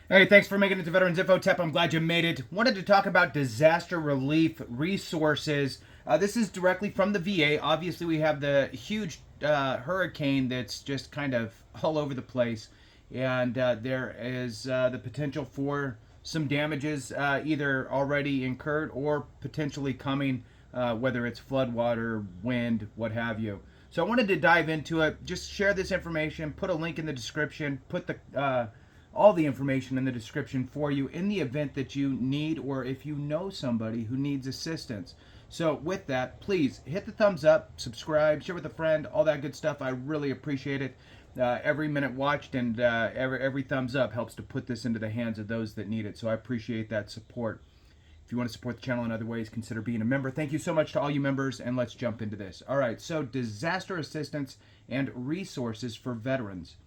Hey, thanks for making it to Veterans Info Tep. I'm glad you made it. Wanted to talk about disaster relief resources. This is directly from the VA. Obviously, we have the huge hurricane that's just kind of all over the place, and there is the potential for some damages either already incurred or potentially coming, whether it's floodwater, wind, what have you. So I wanted to dive into it, just share this information, put a link in the description, put the all the information in the description for you in the event that you need or if you know somebody who needs assistance. So with that, please hit the thumbs up, subscribe, share with a friend, all that good stuff. I really appreciate it. Every minute watched and every thumbs up helps to put this into the hands of those that need it. So I appreciate that support. If you want to support the channel in other ways, consider being a member. Thank you so much to all you members, and let's jump into this. All right, so disaster assistance and resources for veterans.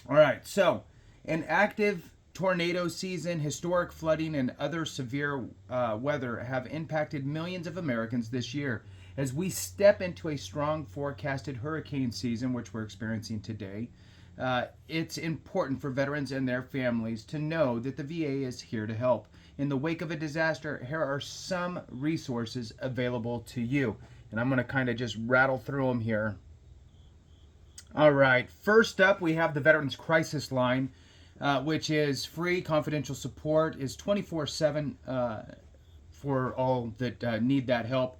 All right, so an active tornado season, historic flooding, and other severe weather have impacted millions of Americans this year. As we step into a strong forecasted hurricane season, which we're experiencing today, it's important for veterans and their families to know that the VA is here to help. In the wake of a disaster, here are some resources available to you. And I'm going to kind of just rattle through them here. All right, first up, we have the Veterans Crisis Line, which is free, confidential support, is 24/7 for all that need that help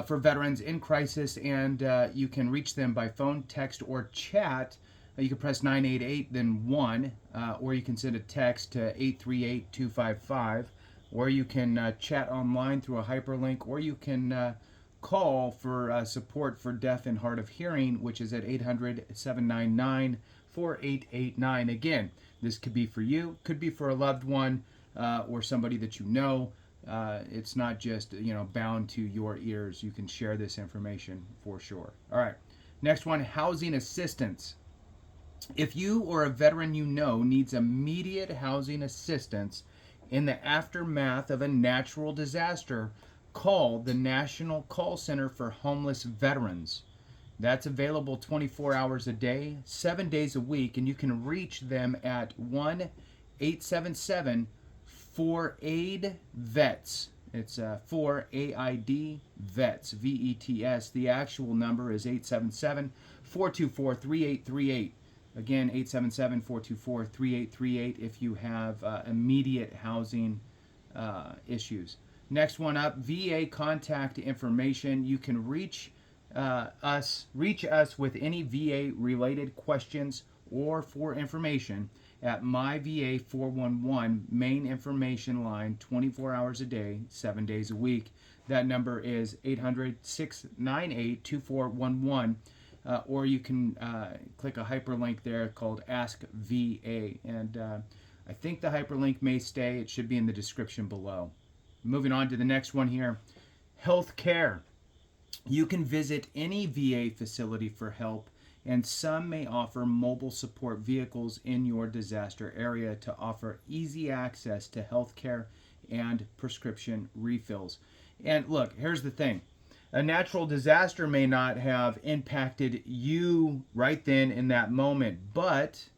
for veterans in crisis, and you can reach them by phone, text, or chat. You can press 988, then 1, or you can send a text to 838-255, or you can chat online through a hyperlink, or you can call for support for deaf and hard of hearing, which is at 800-799-4889. Again, this could be for you, could be for a loved one or somebody that you know. It's not just bound to your ears. You can share this information for sure. All right, next one, housing assistance. If you or a veteran you know needs immediate housing assistance in the aftermath of a natural disaster, call the National Call Center for Homeless Veterans. That's available 24 hours a day, 7 days a week, and you can reach them at 1-877-4AID-VETS. It's 4AID VETS, VETS. The actual number is 877-424-3838. Again, 877-424-3838 if you have immediate housing issues. Next one up, VA contact information. You can reach us with any VA related questions or for information at My VA 411 main information line, 24 hours a day, 7 days a week. That number is 800-698-2411. Or you can click a hyperlink there called Ask VA. And I think the hyperlink may stay. It should be in the description below. Moving on to the next one here, health care. You can visit any VA facility for help, and some may offer mobile support vehicles in your disaster area to offer easy access to health care and prescription refills. And look, here's the thing. A natural disaster may not have impacted you right then in that moment, but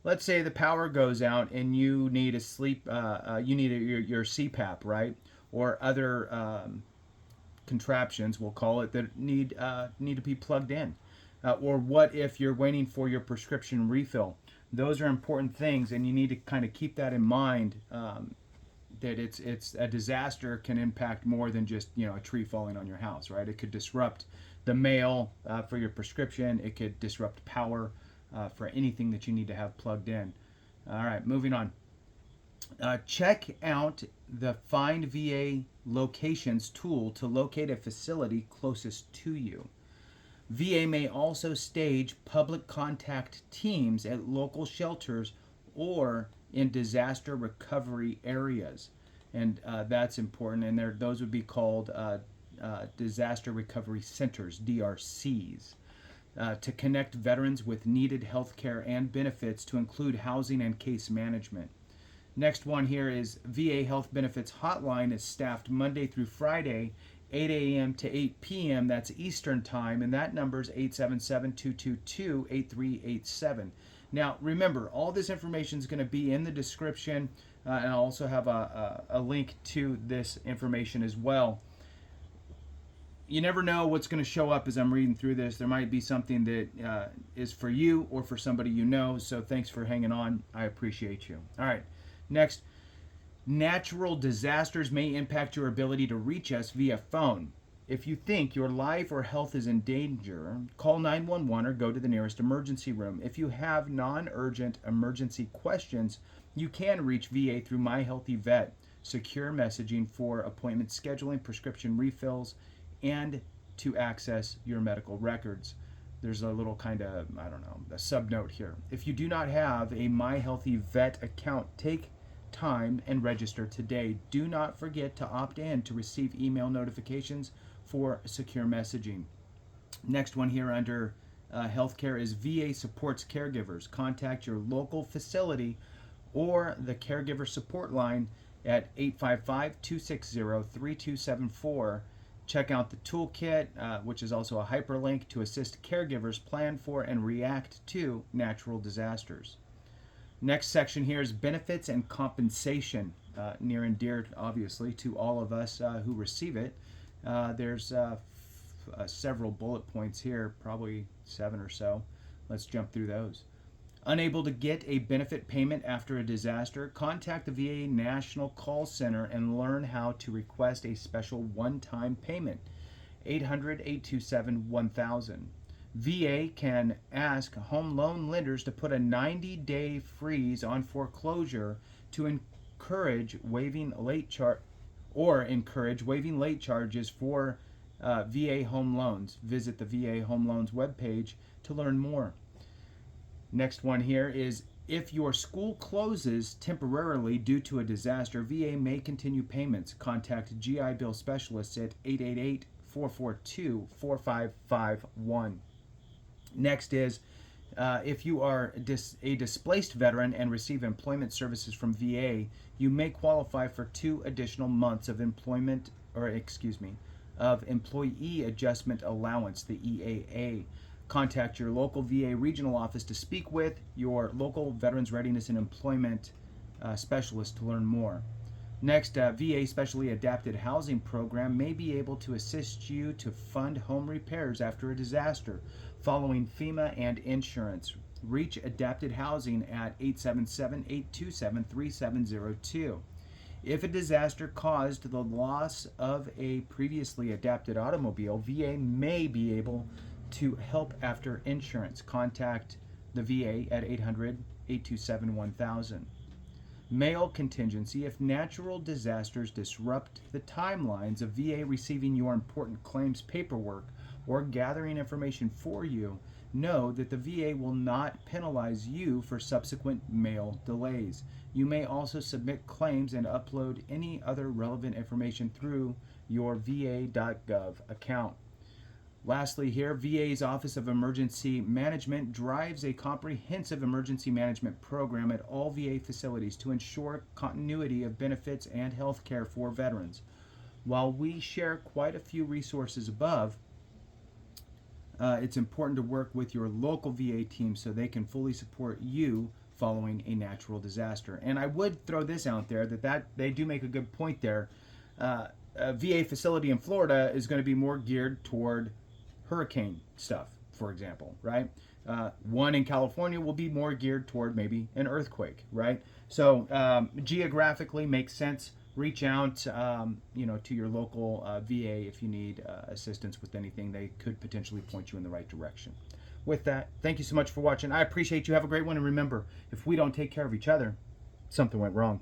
let's say the power goes out and you need you need your CPAP, right? Or other contraptions, we'll call it, that need to be plugged in. Or what if you're waiting for your prescription refill? Those are important things, and you need to kind of keep that in mind. That it's a disaster can impact more than just a tree falling on your house, right? It could disrupt the mail for your prescription. It could disrupt power for anything that you need to have plugged in. All right, moving on. Check out the Find VA Locations tool to locate a facility closest to you. VA may also stage public contact teams at local shelters or in disaster recovery areas, and that's important. And those would be called disaster recovery centers, DRCs, to connect veterans with needed health care and benefits, to include housing and case management. Next one here is VA Health Benefits Hotline is staffed Monday through Friday, 8 a.m. to 8 p.m. That's Eastern Time, and that number is 877-222-8387. Now, remember, all this information is going to be in the description, and I'll also have a link to this information as well. You never know what's going to show up as I'm reading through this. There might be something that is for you or for somebody you know, so thanks for hanging on. I appreciate you. All right, next. Natural disasters may impact your ability to reach us via phone. If you think your life or health is in danger, call 911 or go to the nearest emergency room. If you have non-urgent emergency questions, you can reach VA through My Healthy Vet, secure messaging for appointment scheduling, prescription refills, and to access your medical records. There's a little kind of, I don't know, a subnote here. If you do not have a My Healthy Vet account, take time and register today. Do not forget to opt in to receive email notifications for secure messaging. Next one here under healthcare is VA supports caregivers. Contact your local facility or the caregiver support line at 855-260-3274. Check out the toolkit, which is also a hyperlink to assist caregivers plan for and react to natural disasters. Next section here is benefits and compensation, near and dear, obviously, to all of us who receive it. There's several bullet points here, probably 7 or so. Let's jump through those. Unable to get a benefit payment after a disaster? Contact the VA National Call Center and learn how to request a special one-time payment. 800-827-1000. VA can ask home loan lenders to put a 90-day freeze on foreclosure to encourage waiving late charges for VA home loans. Visit the VA Home Loans webpage to learn more. Next one here is if your school closes temporarily due to a disaster, VA may continue payments. Contact GI Bill specialists at 888-442-4551. Next is if you are a displaced veteran and receive employment services from VA, you may qualify for 2 additional months of employee adjustment allowance, the EAA. Contact your local VA regional office to speak with your local Veterans Readiness and Employment specialist to learn more. Next, VA Specially Adapted Housing Program may be able to assist you to fund home repairs after a disaster following FEMA and insurance. Reach Adapted Housing at 877-827-3702. If a disaster caused the loss of a previously adapted automobile, VA may be able to help after insurance. Contact the VA at 800-827-1000. Mail contingency. If natural disasters disrupt the timelines of VA receiving your important claims paperwork or gathering information for you, know that the VA will not penalize you for subsequent mail delays. You may also submit claims and upload any other relevant information through your va.gov account. Lastly here, VA's Office of Emergency Management drives a comprehensive emergency management program at all VA facilities to ensure continuity of benefits and health care for veterans. While we share quite a few resources above, it's important to work with your local VA team so they can fully support you following a natural disaster. And I would throw this out there that they do make a good point there. A VA facility in Florida is going to be more geared toward hurricane stuff, for example, right? One in California will be more geared toward maybe an earthquake, right? So geographically makes sense. Reach out, to your local VA if you need assistance with anything. They could potentially point you in the right direction. With that, thank you so much for watching. I appreciate you. Have a great one. And remember, if we don't take care of each other, something went wrong.